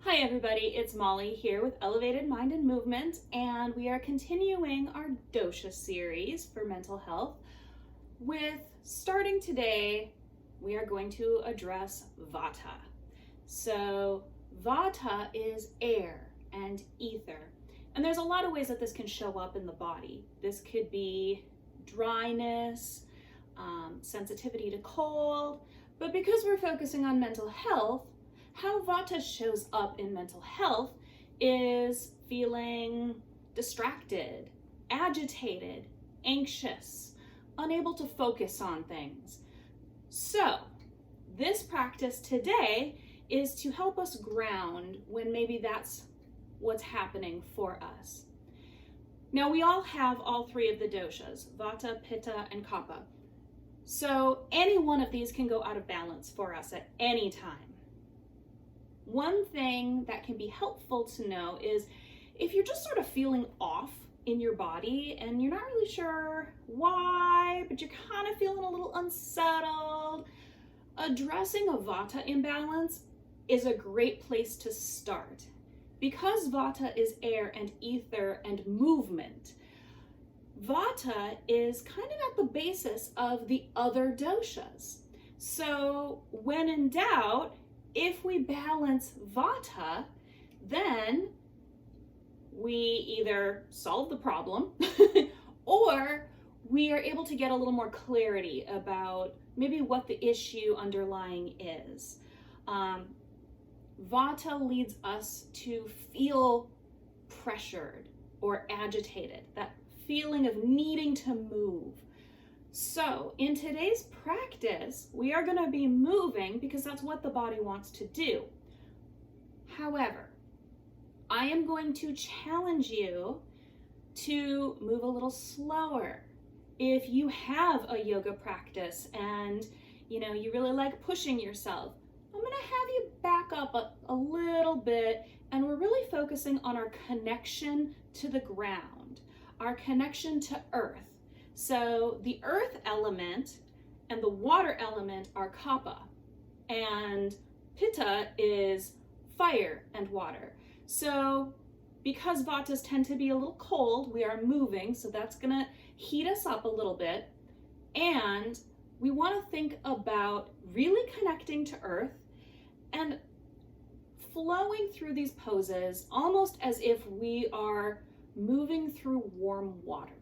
Hi everybody, it's Molly here with Elevated Mind and Movement, and we are continuing our dosha series for mental health. Starting today, we are going to address Vata. So Vata is air and ether, and there's a lot of ways that this can show up in the body. This could be dryness, sensitivity to cold, but because we're focusing on mental health, how Vata shows up in mental health is feeling distracted, agitated, anxious, unable to focus on things. So, this practice today is to help us ground when maybe that's what's happening for us. Now, we all have all three of the doshas, Vata, Pitta, and Kapha. So, any one of these can go out of balance for us at any time. One thing that can be helpful to know is if you're just sort of feeling off in your body and you're not really sure why, but you're kind of feeling a little unsettled, addressing a Vata imbalance is a great place to start. Because Vata is air and ether and movement, Vata is kind of at the basis of the other doshas. So when in doubt, if we balance Vata, then we either solve the problem or we are able to get a little more clarity about maybe what the issue underlying is. Vata leads us to feel pressured or agitated, that feeling of needing to move. So in today's practice, we are going to be moving because that's what the body wants to do. However, I am going to challenge you to move a little slower. If you have a yoga practice and you really like pushing yourself, I'm going to have you back up a little bit, and we're really focusing on our connection to the ground, our connection to earth. So the earth element and the water element are Kapha, and Pitta is fire and water. So because Vatas tend to be a little cold, we are moving, so that's gonna heat us up a little bit. And we wanna think about really connecting to earth and flowing through these poses almost as if we are moving through warm water.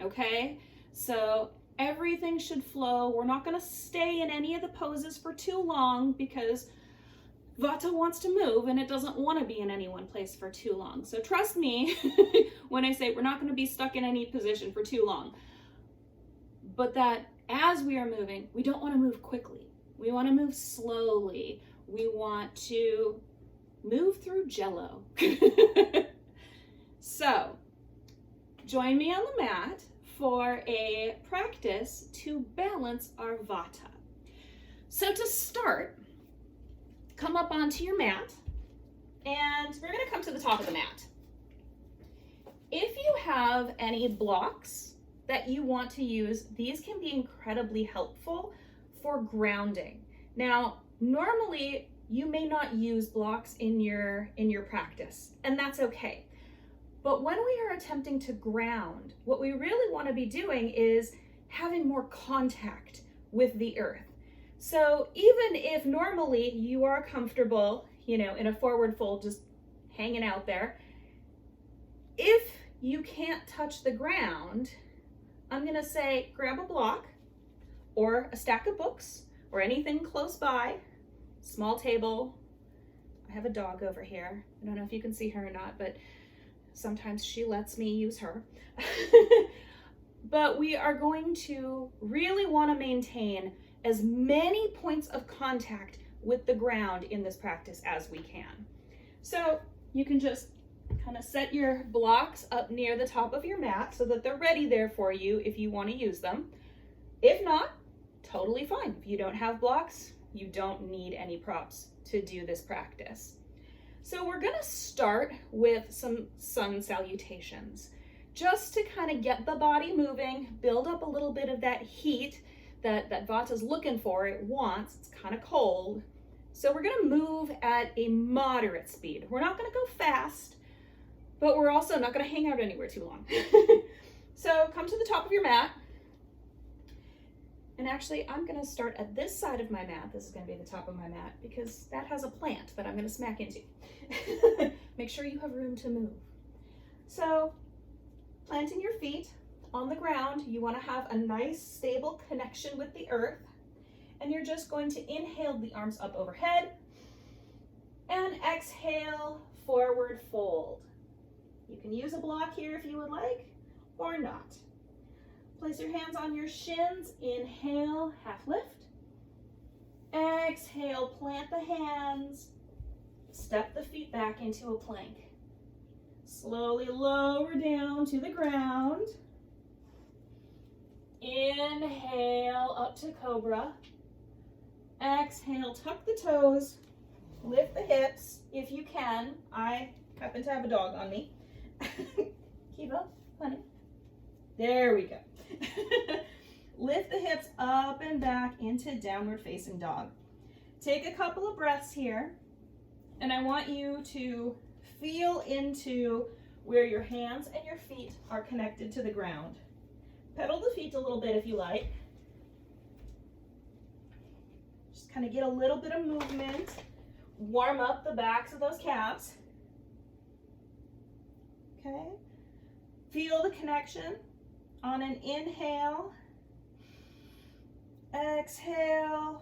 Okay, so everything should flow. We're not going to stay in any of the poses for too long because Vata wants to move and it doesn't want to be in any one place for too long. So trust me when I say we're not going to be stuck in any position for too long. But that as we are moving, we don't want to move quickly. We want to move slowly. We want to move through jello. So join me on the mat for a practice to balance our Vata. So to start, come up onto your mat, and we're going to come to the top of the mat. If you have any blocks that you want to use, these can be incredibly helpful for grounding. Now, normally you may not use blocks in your practice, and that's okay. But when we are attempting to ground, what we really want to be doing is having more contact with the earth. So even if normally you are comfortable, in a forward fold, just hanging out there, if you can't touch the ground, I'm going to say grab a block or a stack of books or anything close by, small table. I have a dog over here. I don't know if you can see her or not, but sometimes she lets me use her. But we are going to really want to maintain as many points of contact with the ground in this practice as we can. So you can just kind of set your blocks up near the top of your mat so that they're ready there for you if you want to use them. If not, totally fine. If you don't have blocks, you don't need any props to do this practice. So we're going to start with some sun salutations, just to kind of get the body moving, build up a little bit of that heat that Vata's looking for, it wants. It's kind of cold. So we're gonna move at a moderate speed. We're not gonna go fast, but we're also not gonna hang out anywhere too long. So come to the top of your mat. And actually, I'm gonna start at this side of my mat. This is gonna be the top of my mat because that has a plant that I'm gonna smack into. Make sure you have room to move. So, planting your feet on the ground, you wanna have a nice, stable connection with the earth. And you're just going to inhale the arms up overhead and exhale, forward fold. You can use a block here if you would like, or not. Place your hands on your shins. Inhale, half lift. Exhale, plant the hands. Step the feet back into a plank. Slowly lower down to the ground. Inhale, up to cobra. Exhale, tuck the toes. Lift the hips if you can. I happen to have a dog on me. Kiva, honey. There we go. Lift the hips up and back into downward facing dog. Take a couple of breaths here, and I want you to feel into where your hands and your feet are connected to the ground. Pedal the feet a little bit if you like. Just kind of get a little bit of movement. Warm up the backs of those calves. Okay. Feel the connection. On an inhale, exhale,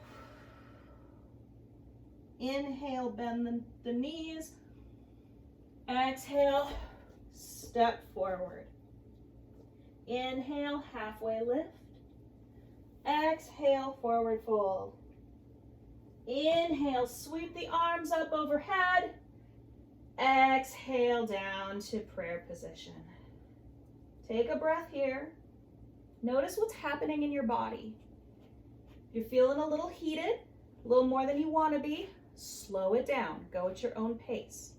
inhale, bend the knees, exhale, step forward. Inhale, halfway lift, exhale, forward fold. Inhale, sweep the arms up overhead, exhale down to prayer position. Take a breath here. Notice what's happening in your body. If you're feeling a little heated, a little more than you want to be, slow it down. Go at your own pace.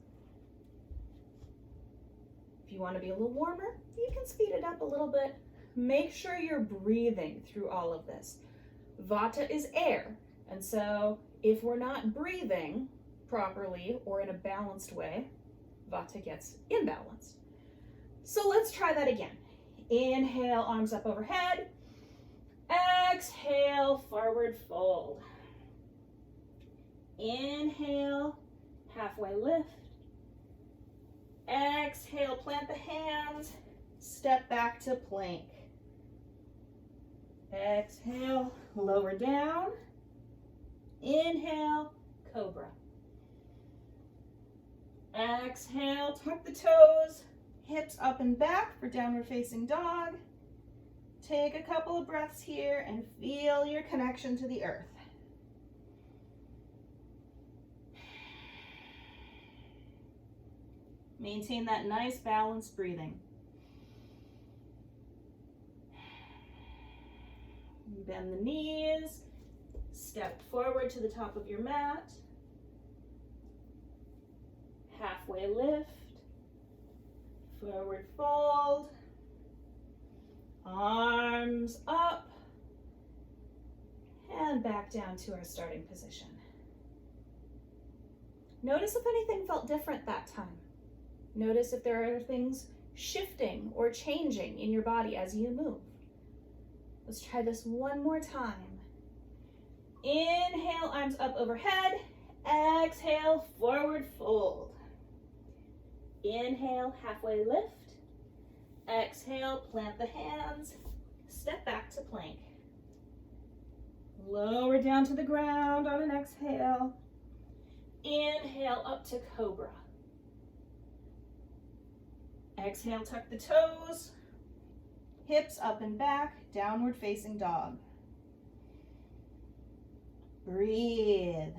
If you want to be a little warmer, you can speed it up a little bit. Make sure you're breathing through all of this. Vata is air, and so if we're not breathing properly or in a balanced way, Vata gets imbalanced. So let's try that again. Inhale, arms up overhead. Exhale, forward fold. Inhale, halfway lift. Exhale, plant the hands. Step back to plank. Exhale, lower down. Inhale, cobra. Exhale, tuck the toes. Hips up and back for downward facing dog. Take a couple of breaths here and feel your connection to the earth. Maintain that nice balanced breathing. Bend the knees. Step forward to the top of your mat. Halfway lift. Forward fold, arms up, and back down to our starting position. Notice if anything felt different that time. Notice if there are things shifting or changing in your body as you move. Let's try this one more time. Inhale, arms up overhead. Exhale, forward fold. Inhale, halfway lift. Exhale, plant the hands. Step back to plank. Lower down to the ground on an exhale. Inhale, up to cobra. Exhale, tuck the toes. Hips up and back, downward facing dog. Breathe.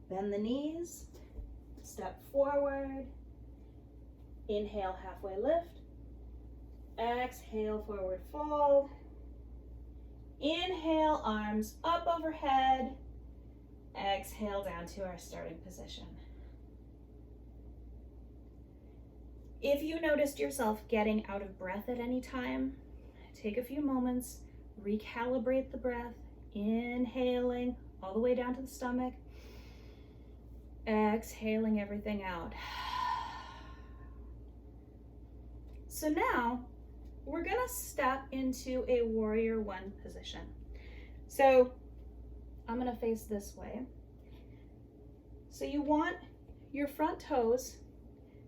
Bend the knees, step forward, inhale, halfway lift, exhale, forward fold, inhale, arms up overhead, exhale down to our starting position. If you noticed yourself getting out of breath at any time, take a few moments, recalibrate the breath, inhaling all the way down to the stomach, exhaling everything out. So now we're gonna step into a warrior one position. So I'm gonna face this way. So you want your front toes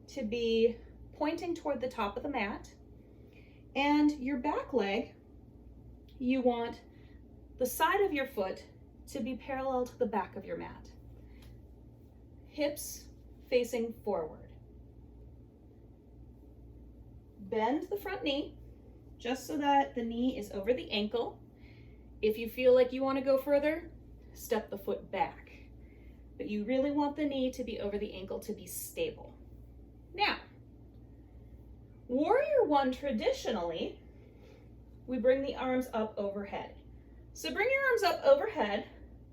to be pointing toward the top of the mat, and your back leg, you want the side of your foot to be parallel to the back of your mat. Hips facing forward. Bend the front knee just so that the knee is over the ankle. If you feel like you want to go further, step the foot back. But you really want the knee to be over the ankle to be stable. Now, warrior one, traditionally, we bring the arms up overhead. So bring your arms up overhead,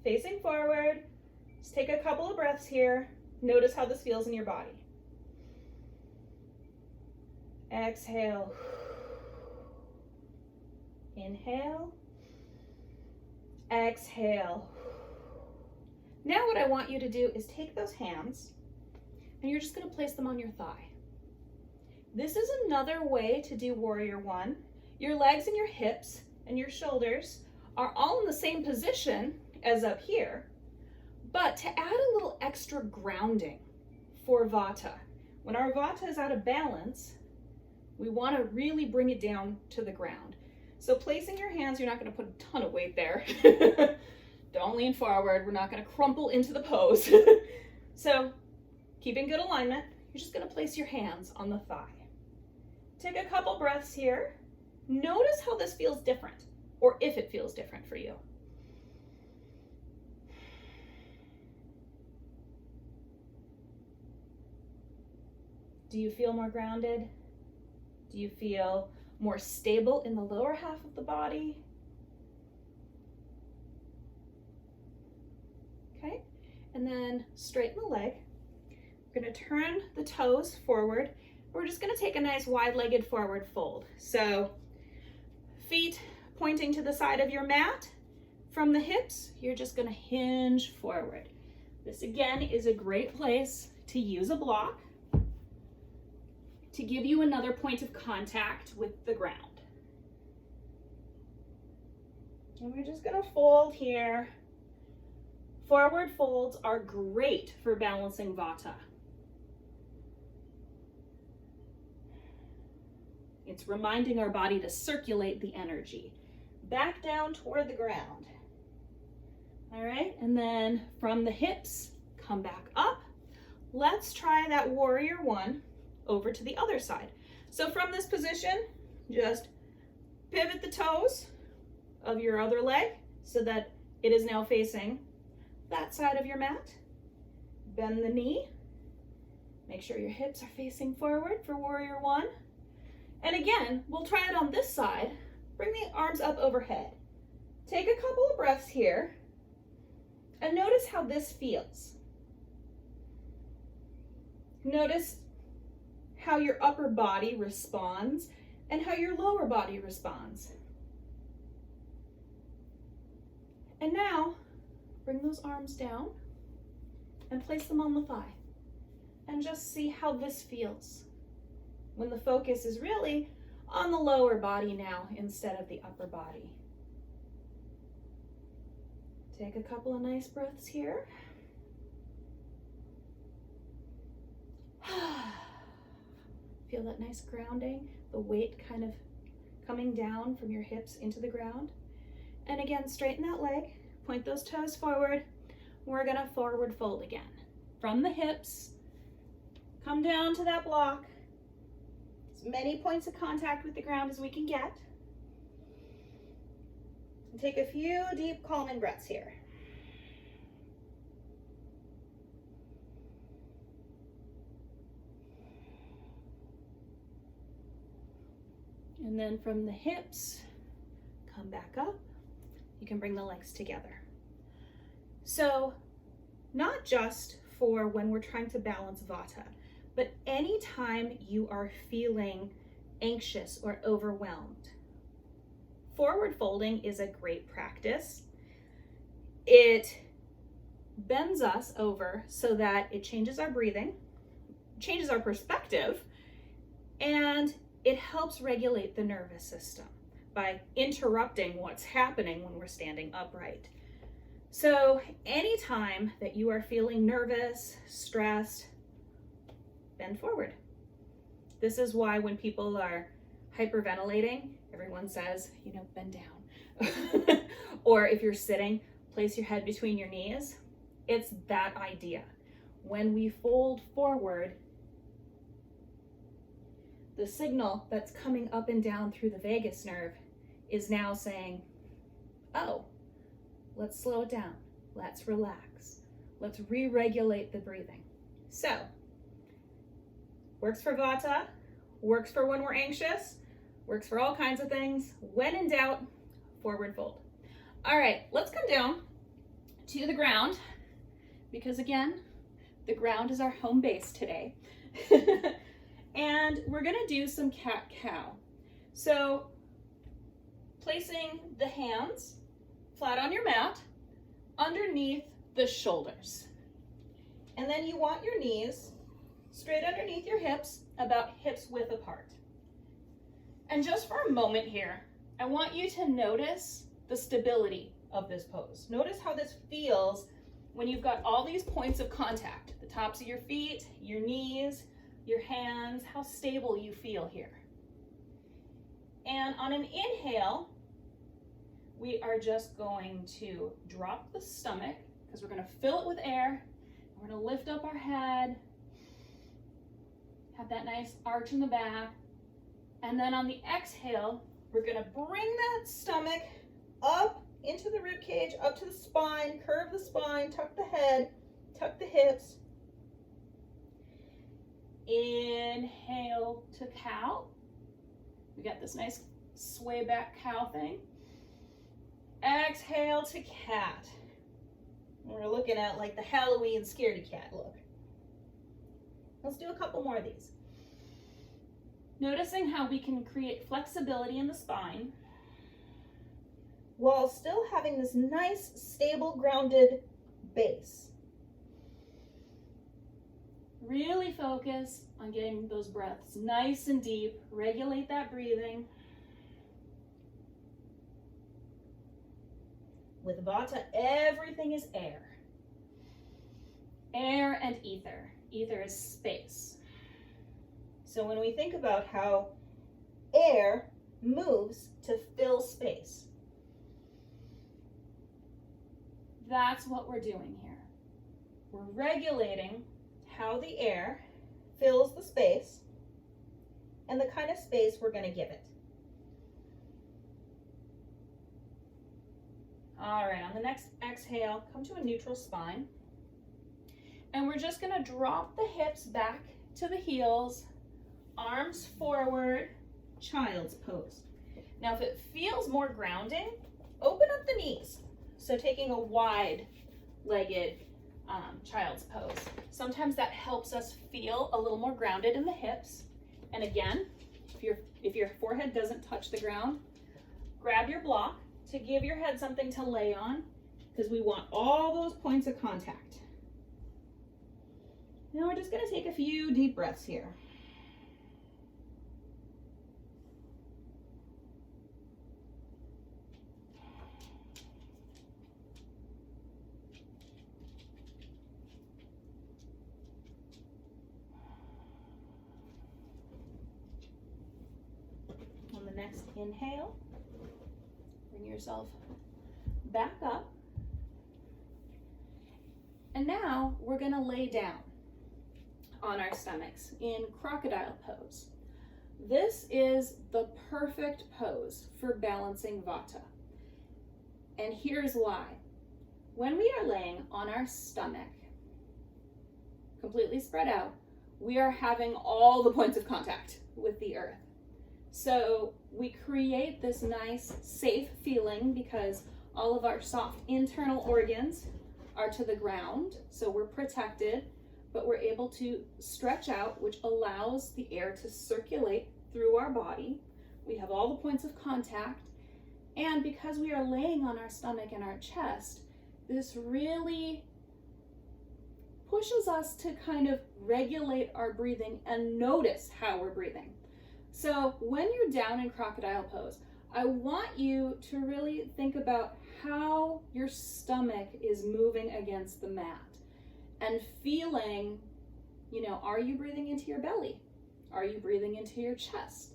facing forward. Just take a couple of breaths here. Notice how this feels in your body. Exhale. Inhale. Exhale. Now what I want you to do is take those hands and you're just going to place them on your thigh. This is another way to do warrior one. Your legs and your hips and your shoulders are all in the same position as up here, but to add a little extra grounding for Vata. When our Vata is out of balance, we want to really bring it down to the ground. So placing your hands, you're not going to put a ton of weight there. Don't lean forward. We're not going to crumple into the pose. So keeping good alignment, you're just going to place your hands on the thigh. Take a couple breaths here. Notice how this feels different, or if it feels different for you. Do you feel more grounded? Do you feel more stable in the lower half of the body? Okay, and then straighten the leg. We're going to turn the toes forward. We're just going to take a nice wide-legged forward fold. So feet pointing to the side of your mat. From the hips, you're just going to hinge forward. This again is a great place to use a block to give you another point of contact with the ground. And we're just going to fold here. Forward folds are great for balancing Vata. It's reminding our body to circulate the energy back down toward the ground. All right, and then from the hips, come back up. Let's try that warrior one over to the other side. So from this position, just pivot the toes of your other leg so that it is now facing that side of your mat. Bend the knee. Make sure your hips are facing forward for warrior one. And again, we'll try it on this side. Bring the arms up overhead. Take a couple of breaths here and notice how this feels. Notice how your upper body responds and how your lower body responds. And now, bring those arms down and place them on the thigh. And just see how this feels when the focus is really on the lower body now instead of the upper body. Take a couple of nice breaths here. Feel that nice grounding, the weight kind of coming down from your hips into the ground. And again, straighten that leg, point those toes forward. We're gonna forward fold again. From the hips, come down to that block. As many points of contact with the ground as we can get. And take a few deep calming breaths here. And then from the hips, come back up. You can bring the legs together. So not just for when we're trying to balance Vata, but anytime you are feeling anxious or overwhelmed, forward folding is a great practice. It bends us over so that it changes our breathing, changes our perspective, and it helps regulate the nervous system by interrupting what's happening when we're standing upright. So anytime that you are feeling nervous, stressed, bend forward. This is why when people are hyperventilating, everyone says, bend down. Or if you're sitting, place your head between your knees. It's that idea. When we fold forward, the signal that's coming up and down through the vagus nerve is now saying, oh, let's slow it down. Let's relax. Let's re-regulate the breathing. So, works for Vata, works for when we're anxious, works for all kinds of things. When in doubt, forward fold. All right, let's come down to the ground because again, the ground is our home base today. And we're gonna do some cat-cow. So placing the hands flat on your mat underneath the shoulders. And then you want your knees straight underneath your hips, about hips width apart. And just for a moment here, I want you to notice the stability of this pose. Notice how this feels when you've got all these points of contact, the tops of your feet, your knees, your hands, how stable you feel here. And on an inhale, we are just going to drop the stomach because we're going to fill it with air. We're going to lift up our head, have that nice arch in the back. And then on the exhale, we're going to bring that stomach up into the rib cage, up to the spine, curve the spine, tuck the head, tuck the hips. Inhale to cow. We got this nice sway back cow thing. Exhale to cat. We're looking at like the Halloween scaredy cat look. Let's do a couple more of these. Noticing how we can create flexibility in the spine while still having this nice, stable, grounded base. Really focus on getting those breaths nice and deep. Regulate that breathing. With Vata, everything is air. Air and ether. Ether is space. So when we think about how air moves to fill space, that's what we're doing here. We're regulating how the air fills the space and the kind of space we're going to give it. All right, on the next exhale, come to a neutral spine. And we're just going to drop the hips back to the heels, arms forward, child's pose. Now, if it feels more grounding, open up the knees. So taking a wide-legged child's pose. Sometimes that helps us feel a little more grounded in the hips. And again, if your forehead doesn't touch the ground, grab your block to give your head something to lay on, because we want all those points of contact. Now we're just going to take a few deep breaths here. On the next inhale, bring yourself back up. And now we're going to lay down on our stomachs in crocodile pose. This is the perfect pose for balancing Vata. And here's why. When we are laying on our stomach, completely spread out, we are having all the points of contact with the earth. So we create this nice, safe feeling because all of our soft internal organs are to the ground, so we're protected. but we're able to stretch out, which allows the air to circulate through our body. We have all the points of contact, and because we are laying on our stomach and our chest, this really pushes us to kind of regulate our breathing and notice how we're breathing. So when you're down in crocodile pose, I want you to really think about how your stomach is moving against the mat and feeling, are you breathing into your belly? Are you breathing into your chest?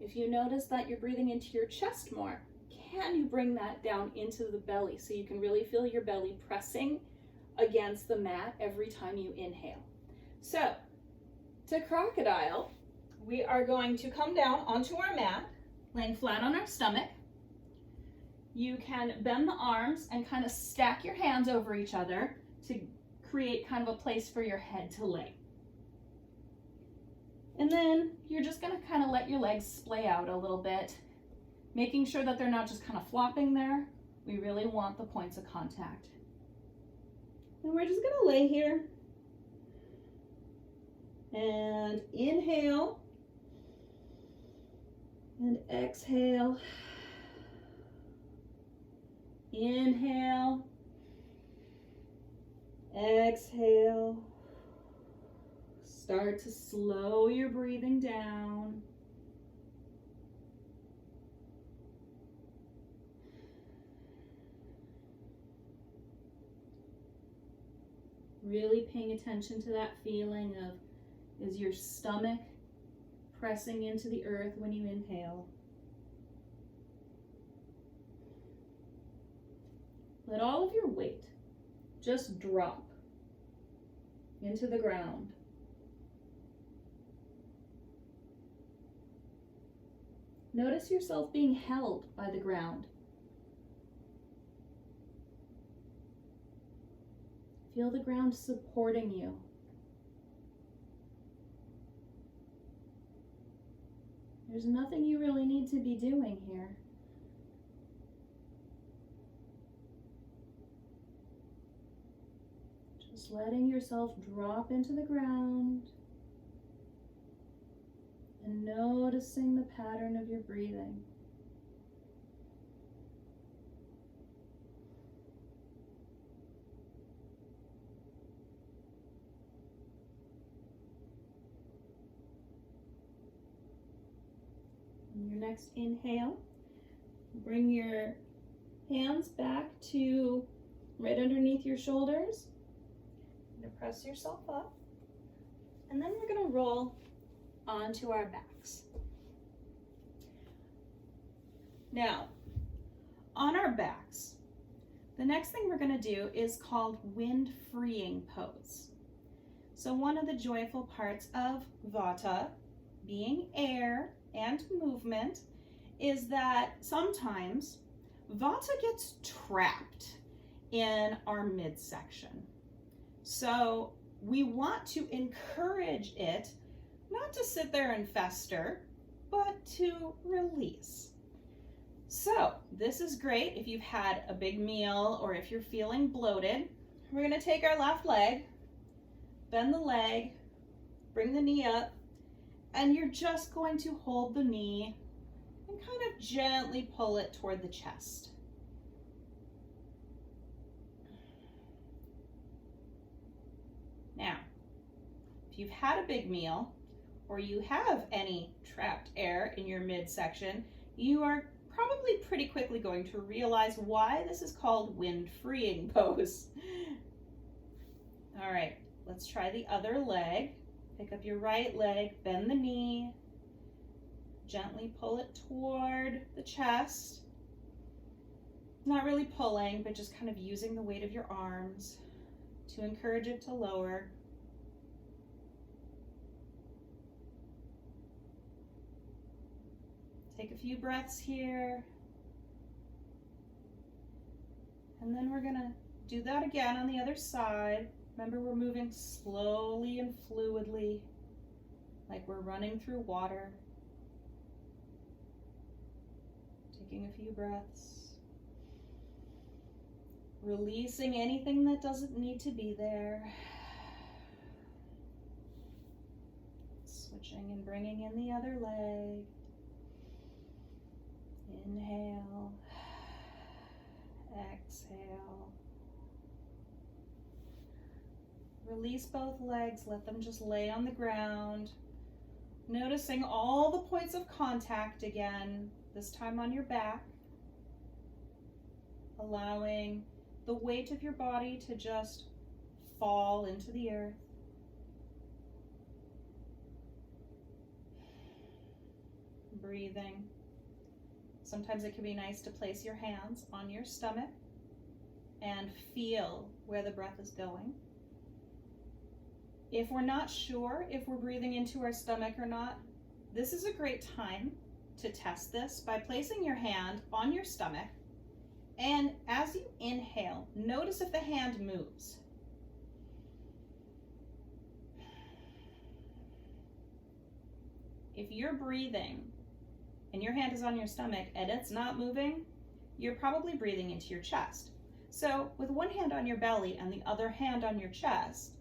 If you notice that you're breathing into your chest more, can you bring that down into the belly so you can really feel your belly pressing against the mat every time you inhale? So, to crocodile, we are going to come down onto our mat, laying flat on our stomach. You can bend the arms and kind of stack your hands over each other to create kind of a place for your head to lay. And then you're just going to kind of let your legs splay out a little bit, making sure that they're not just kind of flopping there. We really want the points of contact. And we're just going to lay here and inhale and exhale. Inhale, exhale. Start to slow your breathing down. Really paying attention to that feeling of, is your stomach pressing into the earth when you inhale? Let all of your weight just drop into the ground. Notice yourself being held by the ground. Feel the ground supporting you. There's nothing you really need to be doing here. Just letting yourself drop into the ground and noticing the pattern of your breathing. On your next inhale, bring your hands back to right underneath your shoulders. You're gonna press yourself up, and then we're gonna roll onto our backs. Now, on our backs, the next thing we're gonna do is called wind freeing pose. So one of the joyful parts of Vata, being air and movement, is that sometimes Vata gets trapped in our midsection. So we want to encourage it not to sit there and fester, but to release. So this is great if you've had a big meal or if you're feeling bloated. We're going to take our left leg, bend the leg, bring the knee up, and you're just going to hold the knee and kind of gently pull it toward the chest. Now, if you've had a big meal or you have any trapped air in your midsection, you are probably pretty quickly going to realize why this is called wind freeing pose. All right, let's try the other leg. Pick up your right leg, bend the knee, gently pull it toward the chest. Not really pulling, but just kind of using the weight of your arms to encourage it to lower. Take a few breaths here. And then we're gonna do that again on the other side. Remember, we're moving slowly and fluidly, like we're running through water. Taking a few breaths. Releasing anything that doesn't need to be there. Switching and bringing in the other leg. Inhale. Exhale. Release both legs, let them just lay on the ground. Noticing all the points of contact again, this time on your back. Allowing the weight of your body to just fall into the earth. Breathing. Sometimes it can be nice to place your hands on your stomach and feel where the breath is going. If we're not sure if we're breathing into our stomach or not, this is a great time to test this by placing your hand on your stomach, and as you inhale, notice if the hand moves. If you're breathing and your hand is on your stomach and it's not moving, you're probably breathing into your chest. So with one hand on your belly and the other hand on your chest,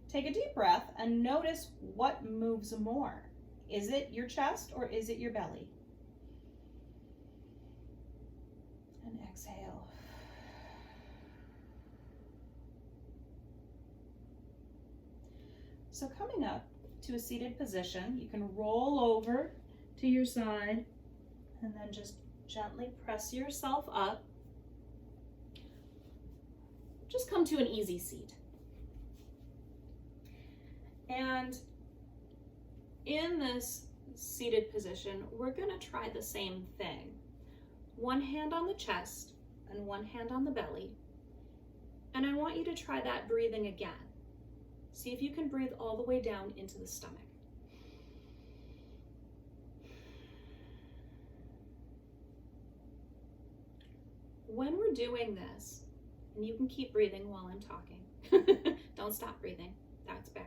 take a deep breath and notice what moves more. Is it your chest or is it your belly? And exhale. So coming up to a seated position, you can roll over to your side and then just gently press yourself up. Just come to an easy seat. And in this seated position, we're going to try the same thing. One hand on the chest and one hand on the belly. And I want you to try that breathing again. See if you can breathe all the way down into the stomach. When we're doing this, and you can keep breathing while I'm talking. Don't stop breathing. That's bad.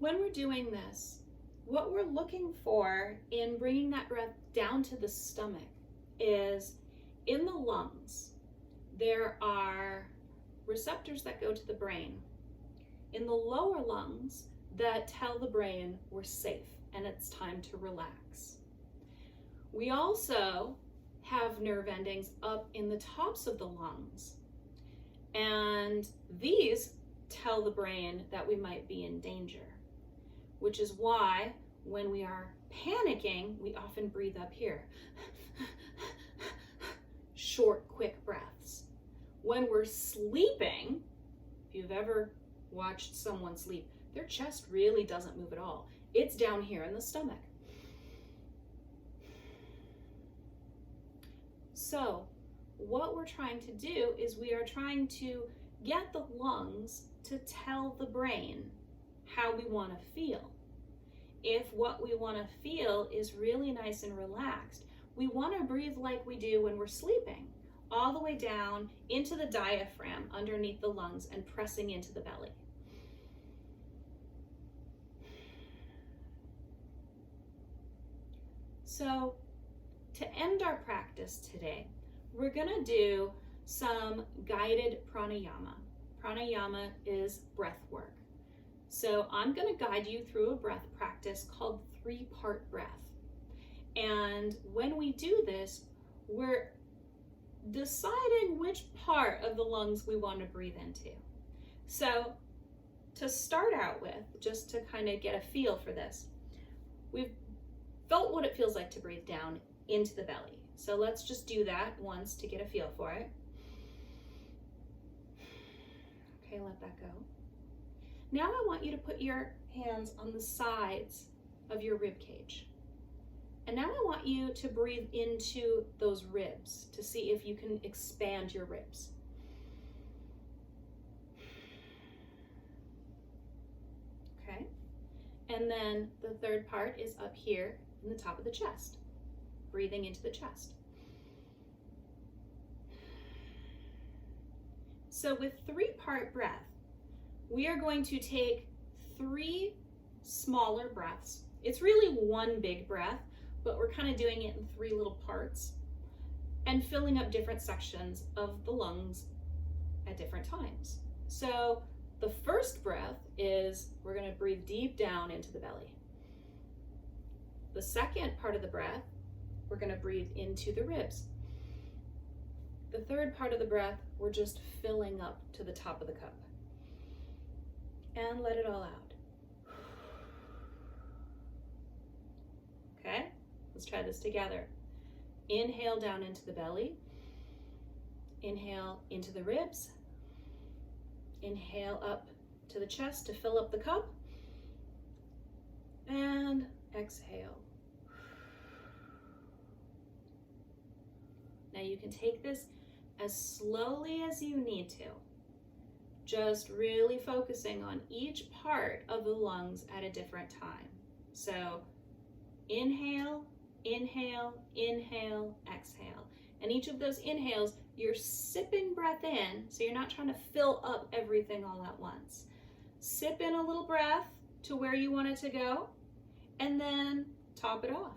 When we're doing this, what we're looking for in bringing that breath down to the stomach is in the lungs, there are receptors that go to the brain. In the lower lungs that tell the brain we're safe and it's time to relax. We also have nerve endings up in the tops of the lungs, and these tell the brain that we might be in danger, which is why when we are panicking, we often breathe up here. Short, quick breaths. When we're sleeping, if you've ever watched someone sleep, their chest really doesn't move at all. It's down here in the stomach. So what we're trying to do is we are trying to get the lungs to tell the brain how we want to feel. If what we want to feel is really nice and relaxed, we want to breathe like we do when we're sleeping, all the way down into the diaphragm underneath the lungs and pressing into the belly. So to end our practice today, we're going to do some guided pranayama. Pranayama is breath work. So I'm going to guide you through a breath practice called 3-part breath. And when we do this, we're deciding which part of the lungs we want to breathe into. So to start out with, just to kind of get a feel for this, we've felt what it feels like to breathe down into the belly. So let's just do that once to get a feel for it. Okay, let that go. Now I want you to put your hands on the sides of your rib cage. And now I want you to breathe into those ribs to see if you can expand your ribs. Okay. And then the third part is up here in the top of the chest, breathing into the chest. So with 3-part breath, we are going to take 3 smaller breaths. It's really one big breath, but we're kind of doing it in 3 little parts and filling up different sections of the lungs at different times. So The first breath is we're going to breathe deep down into the belly. The second part of the breath, we're going to breathe into the ribs. The third part of the breath, we're just filling up to the top of the cup. And let it all out. Okay, let's try this together. Inhale down into the belly. Inhale into the ribs. Inhale up to the chest to fill up the cup. And exhale. Now you can take this as slowly as you need to. Just really focusing on each part of the lungs at a different time. So inhale, inhale, inhale, exhale. And each of those inhales, you're sipping breath in, so you're not trying to fill up everything all at once. Sip in a little breath to where you want it to go, and then top it off.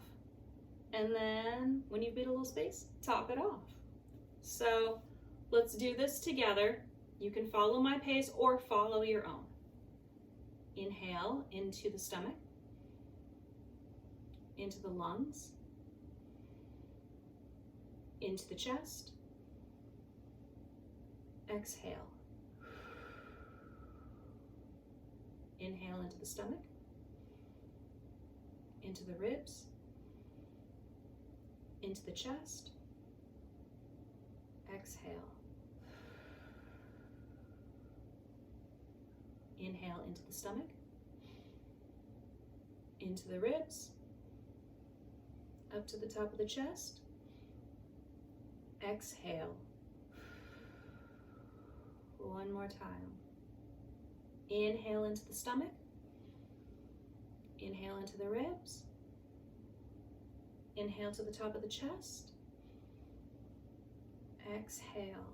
And then when you've made a little space, top it off. So let's do this together. You can follow my pace or follow your own. Inhale into the stomach, into the lungs, into the chest. Exhale. Inhale into the stomach, into the ribs, into the chest. Exhale. Inhale into the stomach, into the ribs, up to the top of the chest. Exhale. One more time. Inhale into the stomach. Inhale into the ribs. Inhale to the top of the chest. Exhale.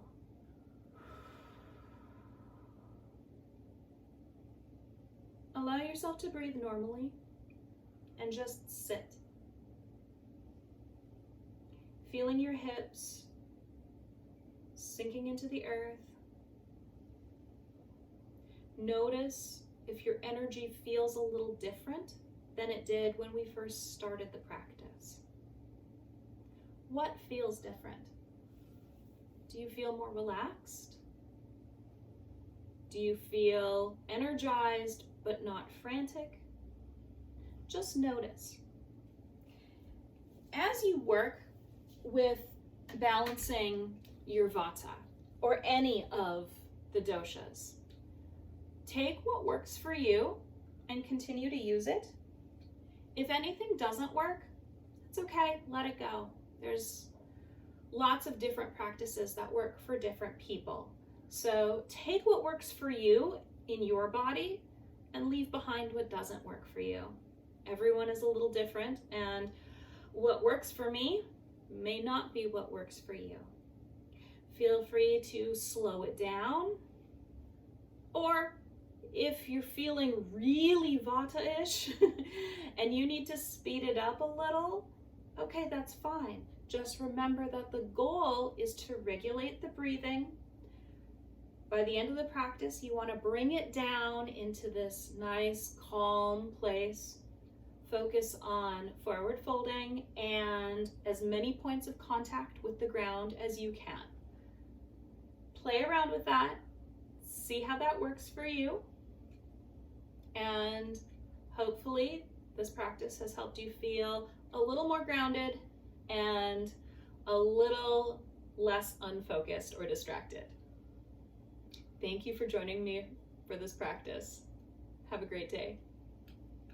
Allow yourself to breathe normally and just sit. Feeling your hips sinking into the earth. Notice if your energy feels a little different than it did when we first started the practice. What feels different? Do you feel more relaxed? Do you feel energized but not frantic? Just notice. As you work with balancing your Vata or any of the doshas, take what works for you and continue to use it. If anything doesn't work, it's okay, let it go. There's lots of different practices that work for different people. So take what works for you in your body and leave behind what doesn't work for you. Everyone is a little different, and what works for me may not be what works for you. Feel free to slow it down, or if you're feeling really Vata-ish and you need to speed it up a little, okay, that's fine. Just remember that the goal is to regulate the breathing. By the end of the practice, you want to bring it down into this nice, calm place. Focus on forward folding and as many points of contact with the ground as you can. Play around with that. See how that works for you. And hopefully this practice has helped you feel a little more grounded and a little less unfocused or distracted. Thank you for joining me for this practice. Have a great day.